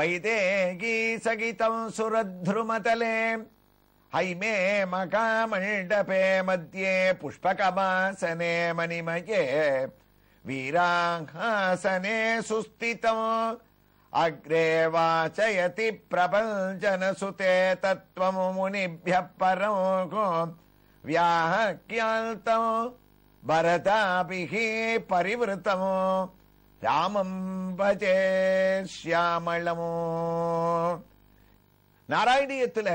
வைதேகி சகிதம் சுரத்ருமதலே ஹைமே மகாமண்டபே மத்தியே புஷ்பகமாசனே மணிமயே வீராங்காசனே சுஸ்திதம் அக்ரே வாசயதி பிரபஞ்சனசுதே தத்வம் முனிभ्यः பரம் வியாக்கியால்தம் பரதாபிஹ பரிவிருத்தம் ராமம் பஜே ஷ்யாமளம். நாராயணியத்துல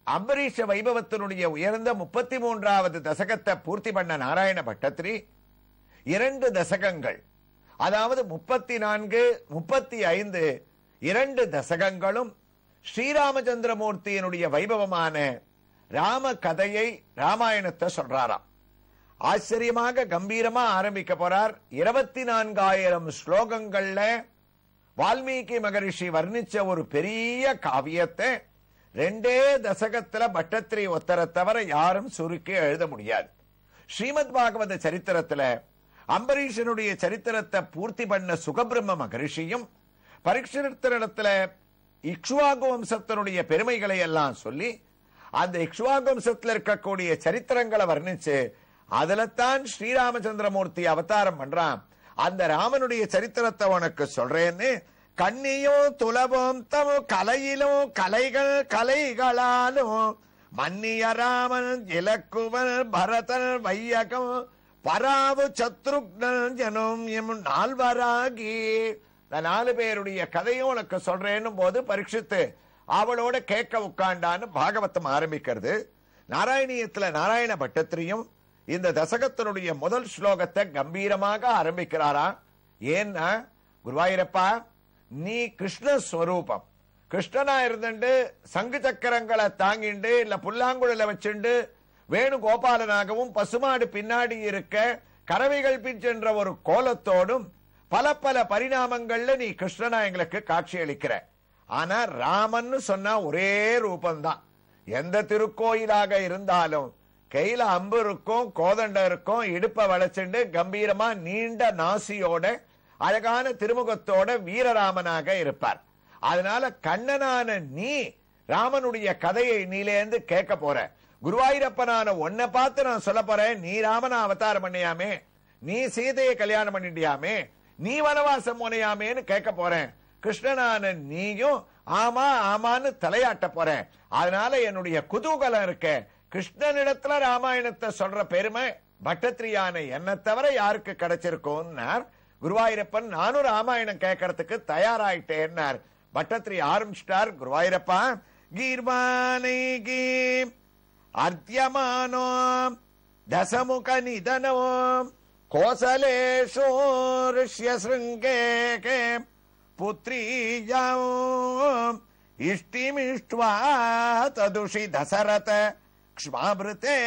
அம்பரீஷ வைபவத்தினுடைய உயர்ந்த 33வது தசகத்தை பூர்த்தி பண்ண நாராயண பட்டத்திரி 2 தசகங்கள், அதாவது 34, 35 2 தசகங்களும் ஸ்ரீராமச்சந்திரமூர்த்தியினுடைய வைபவமான ராம கதையை ராமாயணத்தை சொல்றாராம். ஆச்சரியமாக கம்பீரமா ஆரம்பிக்க போறார். 24,000 ஸ்லோகங்கள்ல வால்மீகி மகரிஷி வர்ணிச்ச ஒரு பெரிய காவியத்தை 2 தசகத்துல பட்டத்திரி ஒத்தரை தவிர யாரும் சுருக்கி எழுத முடியாது. ஸ்ரீமத் பாகவத சரித்திரத்துல அம்பரீஷனுடைய சரித்திரத்தை பூர்த்தி பண்ண சுகபிரம்ம மகரிஷியும் பரீட்சித்திரத்துல இக்ஷ்வாகு வம்சத்தினுடைய பெருமைகளை எல்லாம் சொல்லி அந்த இக்ஷ்வாகு வம்சத்தில் இருக்கக்கூடிய சரித்திரங்களை வர்ணிச்சு அதுலத்தான் ஸ்ரீராமச்சந்திரமூர்த்தி அவதாரம் பண்றான். அந்த ராமனுடைய சரித்திரத்தை உனக்கு சொல்றேன்னு கண்ணியும் துலபம் தம் கலையிலும் கலைகள் கலைகளாலும் மன்னிய ராமன் இலக்குவன் பரதன் வையகம் பராவு சத்ருக்னன் ஜனம் எம் 4வராகி 4 பேருடைய கதையும் உனக்கு சொல்றேன்னு போது பரீட்சித்து அவளோட கேட்க உட்காண்டான்னு பாகவதம் ஆரம்பிக்கிறது. நாராயணியத்துல நாராயண பட்டத்திரியும் இந்த தசகத்தினுடைய முதல் ஸ்லோகத்தை கம்பீரமாக ஆரம்பிக்கிறாரா. ஏன்னா குருவாயூரப்பா, நீ கிருஷ்ணஸ்வரூபம், கிருஷ்ணனா இருந்துட்டு சங்கு சக்கரங்களை தாங்கிண்டு இல்ல புல்லாங்குழல வச்சுண்டு வேணுகோபாலனாகவும் பசுமாடு பின்னாடி இருக்க கறவைகள் பின்சென்ற ஒரு கோலத்தோடும் பல பல பரிணாமங்கள்ல நீ கிருஷ்ணனா எங்களுக்கு காட்சி அளிக்கிற. ஆனா ராமன் சொன்னா ஒரே ரூபம்தான். எந்த திருக்கோயிலாக இருந்தாலும் கையில அம்பு இருக்கும், கோதண்டம் இருக்கும், இடுப்ப வளைச்சுண்டு கம்பீரமா நீண்ட நாசியோட அழகான திருமுகத்தோட வீரராமனாக இருப்பார். அதனால கண்ணனான நீ ராமனுடைய கதையை நீலேந்து கேட்க போற. குருவாயூரப்பனான உன்னை பார்த்து நான் சொல்ல போறேன், நீ ராமனா அவதாரம் பண்ணியாமே, நீ சீதையை கல்யாணம் பண்ணிட்டியாமே, நீ வனவாசம் போனையாமேன்னு கேட்க போறேன். கிருஷ்ணனான நீயும் ஆமா ஆமான்னு தலையாட்ட போறேன். அதனால என்னுடைய குதூகலம் இருக்க. கிருஷ்ணனிடத்துல ராமாயணத்தை சொல்ற பெருமை பட்டத்திரியான என்ன தவிர யாருக்கு கிடைச்சிருக்கும். குருவாயூரப்பன் நானும் ராமாயணம் கேட்கறதுக்கு தயாராயிட்டேன்னார். பட்டத்திரி ஆரம்பிச்சிட்டார். குருவாயூரப்பா, கீர்வானை கீம் அர்த்தியமானோ தசமுக நிதனோ கோசலேஷோ ரிஷ்ய சிருங்கே புத்ரீயாம் இஷ்டிமிஷ்ட்வா ததுஷி தசரத க்ஷ்மாப்ருதே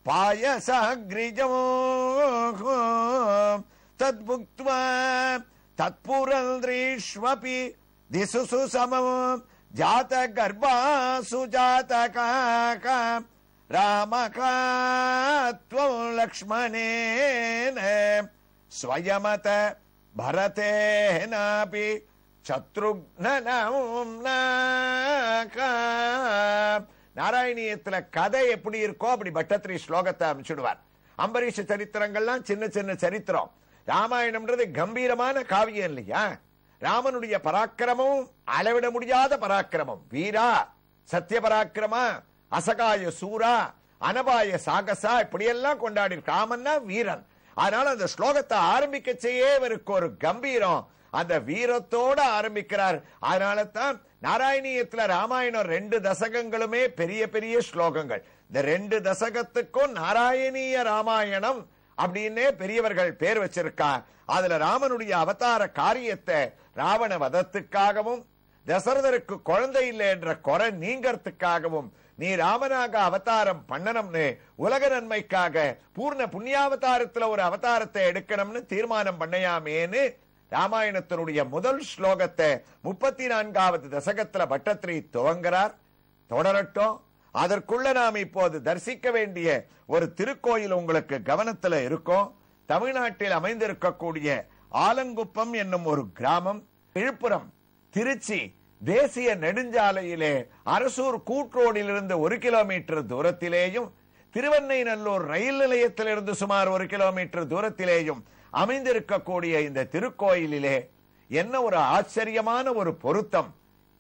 பாயசாக்ரிஜோ தத்புக்த்வா தத்புரந்திரீஷ்வபி திசுசு சமம் ஜாத கர்ப்பாசு ஜாதகாக ராமகாத்வம் லக்ஷ்மணேன ஸ்வயமத பரதேனாபி சத்ருக்னம். நாராயணியத்துல கதை எப்படி இருக்கோ அப்படி பட்டத்திரி ஸ்லோகத்தை அமைச்சுடுவார். அம்பரீஷ சரித்திரங்கள்லாம் சின்ன சின்ன சரித்திரம். ராமாயணம்ன்றது கம்பீரமான காவியம் இல்லையா? ராமனுடைய பராக்கிரமும் அளவிட முடியாத பராக்கிரமம். வீரா, சத்திய பராக்கிரமா, அசகாய சூரா, அனபாய சாகசா, இப்படியெல்லாம் கொண்டாடி ராமன்னா வீரன். அதனால அந்த ஸ்லோகத்தை ஆரம்பிக்க செய்ய இவருக்கு ஒரு கம்பீரம், அந்த வீரத்தோட ஆரம்பிக்கிறார். அதனால தான் நாராயணியத்துல ராமாயணம் 2 தசகங்களுமே பெரிய பெரிய ஸ்லோகங்கள். இந்த 2 தசகத்துக்கும் நாராயணீய ராமாயணம் அப்படின்னே பெரியவர்கள் பேர் வச்சிருக்கா. அதுல ராமனுடைய அவதார காரியத்தை ராவண வதத்துக்காகவும் தசரதருக்கு குழந்தை இல்லை என்ற குறை நீங்கறதுக்காகவும் நீ ராமனாக அவதாரம் பண்ணணும்னு உலக நன்மைக்காக பூர்ண புண்ணியாவதாரத்துல ஒரு அவதாரத்தை எடுக்கணும்னு தீர்மானம் பண்ணையாமேன்னு ராமாயணத்தினுடைய முதல் ஸ்லோகத்தை 34வது தசகத்துல பட்டத்திரி துவங்குறார். தொடரட்டும். அதற்குள்ள நாம் இப்போது தரிசிக்க வேண்டிய ஒரு திருக்கோயில் உங்களுக்கு கவனத்துல இருக்கும். தமிழ்நாட்டில் அமைந்திருக்கக்கூடிய ஆலங்குப்பம் என்னும் ஒரு கிராமம், விழுப்புரம் திருச்சி தேசிய நெடுஞ்சாலையிலே அரசூர் கூட்ரோடிலிருந்து 1 கிலோமீட்டர் தூரத்திலேயும், திருவெண்ணைநல்லூர் ரயில் நிலையத்திலிருந்து சுமார் 1 கிலோமீட்டர் தூரத்திலேயும் அமைந்திருக்கக்கூடிய இந்த திருக்கோயிலிலே என்ன ஒரு ஆச்சரியமான ஒரு பொருத்தம்!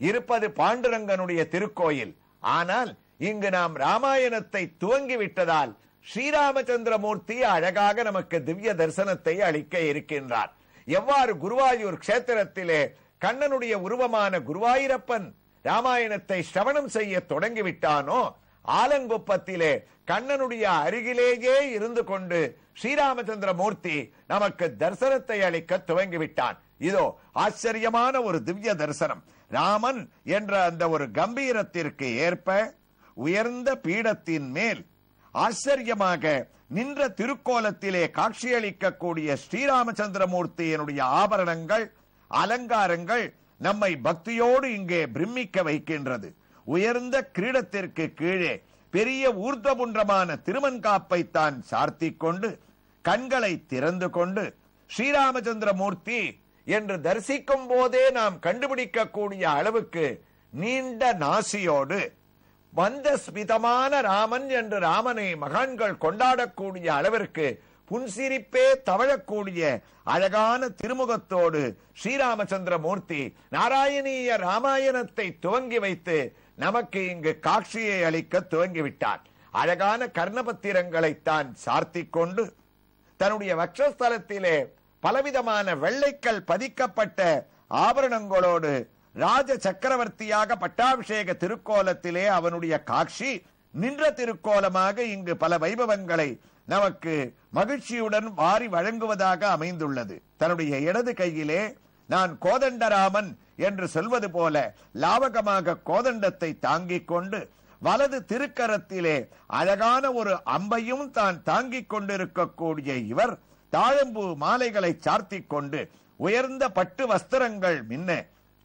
இருப்பது பாண்டுரங்கனுடைய திருக்கோயில். ஆனால் இங்கு நாம் ராமாயணத்தை துவங்கிவிட்டதால் ஸ்ரீராமச்சந்திரமூர்த்தி அழகாக நமக்கு திவ்ய தரிசனத்தை அளிக்க இருக்கின்றார். எவ்வாறு குருவாயூர் கஷேத்திரத்திலே கண்ணனுடைய உருவமான குருவாயூரப்பன் ராமாயணத்தை சிரவணம் செய்ய தொடங்கிவிட்டானோ, ஆலங்குப்பத்திலே கண்ணனுடைய அருகிலேயே இருந்து கொண்டு ஸ்ரீராமச்சந்திரமூர்த்தி நமக்கு தரிசனத்தை அளிக்க துவங்கிவிட்டான். இதோ ஆச்சரியமான ஒரு திவ்ய தரிசனம். ராமன் என்ற அந்த ஒரு கம்பீரத்திற்கு ஏற்ப உயர்ந்த பீடத்தின் மேல் ஆச்சரியமாக நின்ற திருக்கோலத்திலே காட்சியளிக்கக்கூடிய ஸ்ரீராமச்சந்திரமூர்த்தியினுடைய ஆபரணங்கள், அலங்காரங்கள் நம்மை பக்தியோடு இங்கே பிரமிக்க வைக்கின்றது. உயர்ந்த கிரீடத்திற்கு கீழே பெரிய ஊர்தபுன்றமான திருமன்காப்பை தான் சார்த்திக் கொண்டு, கண்களை திறந்து கொண்டு ஸ்ரீராமச்சந்திரமூர்த்தி என்று தரிசிக்கும் போதே நாம் கண்டுபிடிக்கக்கூடிய அளவுக்கு நீண்ட நாசியோடு மந்தஸ்மிதமான ராமன் என்று ராமனை மகான்கள் கொண்டாடக்கூடிய அளவிற்கு புன்சிரிப்பே தவழக்கூடிய அழகான திருமுகத்தோடு ஸ்ரீராமச்சந்திரமூர்த்தி நாராயணீய ராமாயணத்தை துவங்கி வைத்து நமக்கு இங்கு காட்சியை அளிக்க துவங்கிவிட்டார். அழகான கர்ணபத்திரங்களை தான் சார்த்திக் கொண்டு தன்னுடைய வக்ஷஸ்தலத்திலே பலவிதமான வெள்ளைக்கல் பதிக்கப்பட்ட ஆபரணங்களோடு ராஜ சக்கரவர்த்தியாக பட்டாபிஷேக திருக்கோலத்திலே அவனுடைய காட்சி நின்ற திருக்கோலமாக இங்கு பல வைபவங்களை நமக்கு மகிழ்ச்சியுடன் வாரி வழங்குவதாக அமைந்துள்ளது. தன்னுடைய இடது கையிலே நான் கோதண்டராமன் என்று சொல்வது போல லாவகமாக கோதண்டத்தை தாங்கிக் கொண்டு, வலது திருக்கரத்திலே அழகான ஒரு அம்பையும் தான் தாங்கிக் கொண்டிருக்கக்கூடிய இவர் தாழம்பூ மாலைகளை சார்த்திக் கொண்டு உயர்ந்த பட்டு வஸ்திரங்கள் மின்ன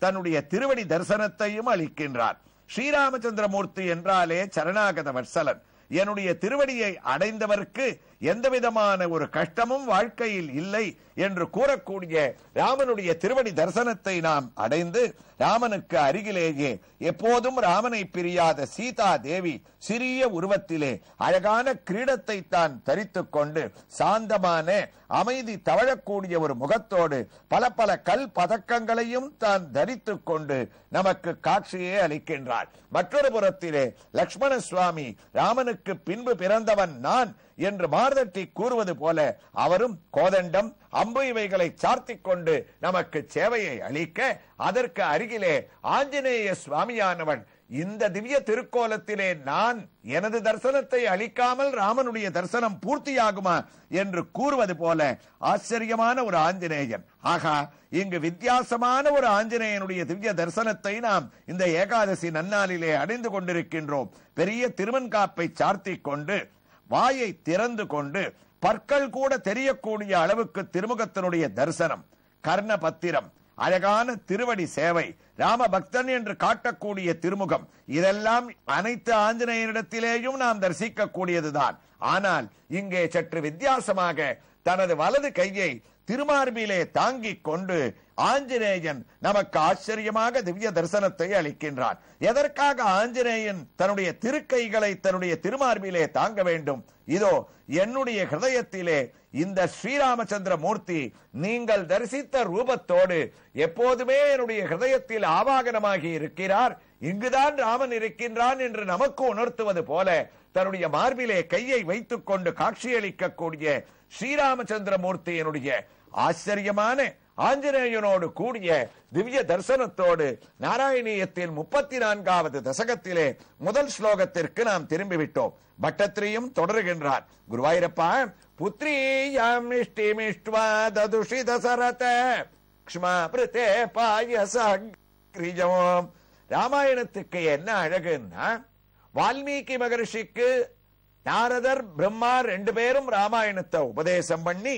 தன்னுடைய திருவடி தரிசனத்தையும் அளிக்கின்றார். ஸ்ரீராமச்சந்திரமூர்த்தி என்றாலே சரணாகத வத்சலன். என்னுடைய திருவடியை அடைந்தவருக்கு எந்தவிதமான ஒரு கஷ்டமும் வாழ்க்கையில் இல்லை என்று கூறக்கூடிய ராமனுடைய திருவடி தரிசனத்தை நாம் அடைந்து, ராமனுக்கு அருகிலேயே எப்போதும் ராமனை பிரியாத சீதா தேவி சிறிய உருவத்திலே அழகான கிரீடத்தை தான் தரித்துக் கொண்டு சாந்தமான அமைதி தவழக்கூடிய ஒரு முகத்தோடு பல பல கல் பதக்கங்களையும் தான் தரித்துக் கொண்டு நமக்கு காட்சியை அளிக்கின்றார். மற்றொரு புறத்திலே லக்ஷ்மண சுவாமி ராமனுக்கு பின்பு பிறந்தவன் நான் என்று மார்தட்டி கூறுவது போல அவரும் கோதண்டம், அம்பு இவைகளை சார்த்திக் கொண்டு நமக்கு சேவையை அளிக்க, அதற்கு அருகிலே ஆஞ்சநேய சுவாமியானவன் இந்த திவ்ய திருக்கோலத்திலே நான் எனது தரிசனத்தை அளிக்காமல் ராமனுடைய தரிசனம் பூர்த்தியாகுமா என்று கூறுவது போல ஆச்சரியமான ஒரு ஆஞ்சநேயன். ஆகா, இங்கு வித்தியாசமான ஒரு ஆஞ்சநேயனுடைய திவ்ய தரிசனத்தை நாம் இந்த ஏகாதசி நன்னாளிலே அடைந்து கொண்டிருக்கின்றோம். பெரிய திருமன்காப்பை சார்த்திக் கொண்டு, வாயை திறந்து கொண்டு, பற்கள் கூட தெரியக்கூடிய அளவுக்கு திருமுகத்தினுடைய தரிசனம், கர்ண பத்திரம், அழகான திருவடி சேவை, ராம பக்தன் என்று காட்டக்கூடிய திருமுகம், இதெல்லாம் அனைத்து ஆஞ்சநேயனிடத்திலேயும் நாம் தரிசிக்க கூடியதுதான். ஆனால் இங்கே சற்று வித்தியாசமாக தனது வலது கையை திருமார்பிலே தாங்கிக் கொண்டு ஆஞ்சநேயன் நமக்கு ஆச்சரியமாக திவ்ய தரிசனத்தை அளிக்கின்றான். எதற்காக ஆஞ்சநேயன் தன்னுடைய திருக்கைகளை தன்னுடைய திருமார்பிலே தாங்க வேண்டும்? இதோ என்னுடைய ஹிருதயத்திலே இந்த ஸ்ரீராமச்சந்திர மூர்த்தி நீங்கள் தரிசித்த ரூபத்தோடு எப்போதுமே என்னுடைய ஹிருதயத்தில் ஆவாகனமாகி இருக்கிறார், இங்குதான் ராமன் இருக்கின்றான் என்று நமக்கு உணர்த்துவது போல தன்னுடைய மார்பிலே கையை வைத்துக் கொண்டு காட்சியளிக்கக்கூடிய ஸ்ரீராமச்சந்திர மூர்த்தியினுடைய ஆச்சரியமான ஆஞ்சநேயனோடு கூடிய திவ்ய தரிசனத்தோடு நாராயணீயத்தின் 34வது தசகத்திலே முதல் ஸ்லோகத்திற்கு நாம் திரும்பிவிட்டோம். பட்டத்திரியும் தொடருகின்றார். குருவாயூரப்பா, புத்ரீயாம் இஷ்டிமிஷ்ட்வா ததுஷித சரத க்ஷ்மா ப்ருதே பாயசக்ரிஜம். ராமாயணத்துக்கு என்ன அழகுன்னா, வால்மீகி மகரிஷிக்கு நாரதர் பிரம்மா 2 பேரும் ராமாயணத்தை உபதேசம் பண்ணி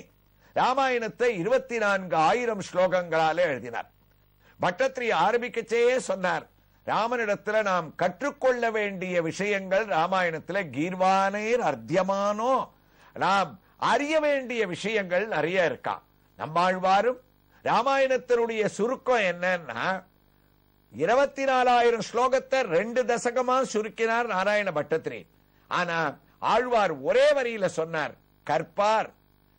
ராமாயணத்தை 24,000 ஸ்லோகங்களாலே எழுதினார். பட்டத்திரி ஆரம்பிக்கச்சேயே சொன்னார், ராமனிடத்துல நாம் கற்றுக்கொள்ள வேண்டிய விஷயங்கள் ராமாயணத்துல கீர்வானேர் அர்த்தியமானோ, நாம் அறிய வேண்டிய விஷயங்கள் நிறைய இருக்கா. நம்மாழ்வாரும் ராமாயணத்தினுடைய சுருக்கம் என்னன்னா, 24,000 ஸ்லோகத்தை 2 தசகமா சுருக்கினார் நாராயண பட்டத்திரி. ஆனா ஆழ்வார் ஒரே வரியில சொன்னார், கற்பார்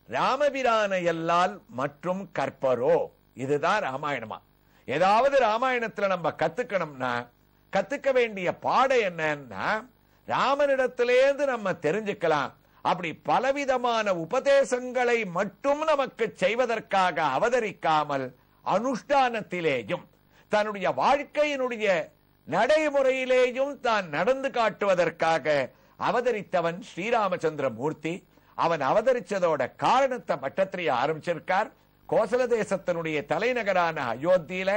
ராமபிரான எல்லால் மற்றும் கற்பரோ. இதுதான் ராமாயணமா. ஏதாவது ராமாயணத்துல நம்ம கத்துக்கணும்னா கத்துக்க வேண்டிய பாடம் என்னன்னா ராமனிடத்திலேருந்து நம்ம தெரிஞ்சுக்கலாம். அப்படி பலவிதமான உபதேசங்களை மட்டும் நமக்கு செய்வதற்காக அவதரிக்காமல் அனுஷ்டானத்திலேயும் தன்னுடைய வாழ்க்கையினுடைய நடைமுறையிலேயும் தான் நடந்து காட்டுவதற்காக அவதரித்தவன் ஸ்ரீராமச்சந்திர மூர்த்தி. அவன் அவதரிச்சதோட காரணத்தை பட்டத்திரிய ஆரம்பிச்சிருக்கார். கோசல தேசத்தினுடைய தலைநகரான அயோத்தியில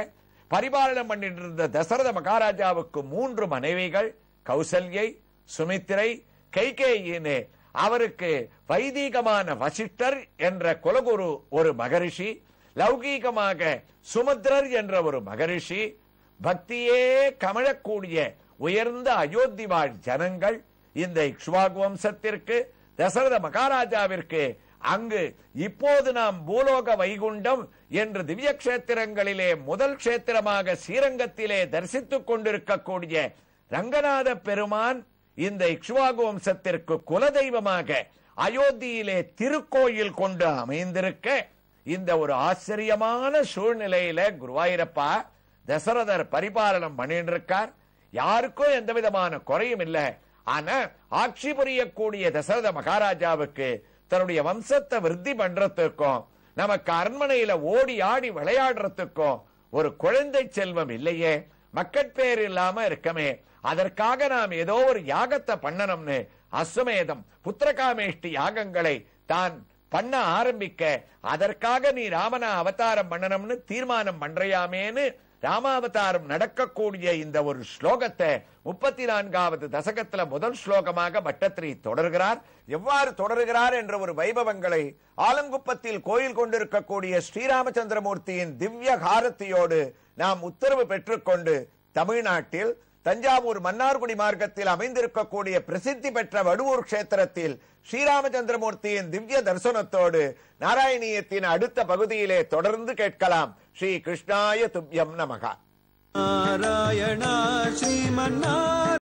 பரிபாலனம் பண்ணிட்டு இருந்த தசரத மகாராஜாவுக்கு 3 மனைவிகள், கௌசல்யை, சுமித்திரை, கைகேயின்னு. அவருக்கு வைதீகமான வசிஷ்டர் என்ற குலகுரு ஒரு மகரிஷி, லௌகீகமாக சுமத்ரர் என்ற ஒரு மகரிஷி, பக்தியே கமழக்கூடிய உயர்ந்த அயோத்தி வாழ் ஜனங்கள். இந்த இக்ஷ்வாகு வம்சத்திற்கு தசரத மகாராஜாவிற்கு அங்கு இப்போது நாம் பூலோக வைகுண்டம் என்று திவ்ய கஷேத்திரங்களிலே முதல் கஷேத்திரமாக ஸ்ரீரங்கத்திலே தரிசித்துக் கொண்டிருக்கக்கூடிய ரங்கநாத பெருமான் இந்த இக்ஷ்வாகு வம்சத்திற்கு குலதெய்வமாக அயோத்தியிலே திருக்கோயில் கொண்டு அமைந்திருக்க, இந்த ஒரு ஆச்சரியமான சூழ்நிலையில குருவாயூரப்பா தசரதர் பரிபாலனம் பண்ணிட்டு இருக்கார். யாருக்கும் எந்த விதமான குறையும் இல்லை. ஆனா ஆட்சி புரியக்கூடிய தசரத மகாராஜாவுக்கு தன்னுடைய வம்சத்தை விருத்தி பண்றதுக்கும் நமக்கு அரண்மனையில ஓடி ஆடி விளையாடுறதுக்கும் ஒரு குழந்தை செல்வம் இல்லையே, மக்கட்பேர் இல்லாம இருக்கமே, அதற்காக நாம் ஏதோ ஒரு யாகத்தை பண்ணணும்னு அஸ்வமேதம் புத்திரகாமேஷ்டி யாகங்களை தான் பண்ண ஆரம்பிக்க, அதற்காக நீ ராமன அவதாரம் பண்ணணும்னு தீர்மானம் பண்றையாமேன்னு ராமாவதாரம் நடக்கக்கூடிய இந்த ஒரு ஸ்லோகத்தை 34வது தசகத்துல முதல் ஸ்லோகமாக பட்டத்திரி தொடர்கிறார். எவ்வாறு தொடர்கிறார் என்ற ஒரு வைபவங்களை ஆலங்குப்பத்தில் கோயில் கொண்டிருக்கக்கூடிய ஸ்ரீராமச்சந்திரமூர்த்தியின் திவ்ய காரத்தியோடு நாம் உத்தரவு பெற்றுக்கொண்டு தமிழ்நாட்டில் தஞ்சாவூர் மன்னார்குடி மார்க்கத்தில் அமைந்திருக்கக்கூடிய பிரசித்தி பெற்ற வடுவூர் கஷேத்திரத்தில் ஸ்ரீராமச்சந்திரமூர்த்தியின் திவ்ய தரிசனத்தோடு நாராயணியத்தின் அடுத்த பகுதியிலே தொடர்ந்து கேட்கலாம். ஸ்ரீ கிருஷ்ணாய துப்யம் நமகா. நாராயணா ஸ்ரீமன்னா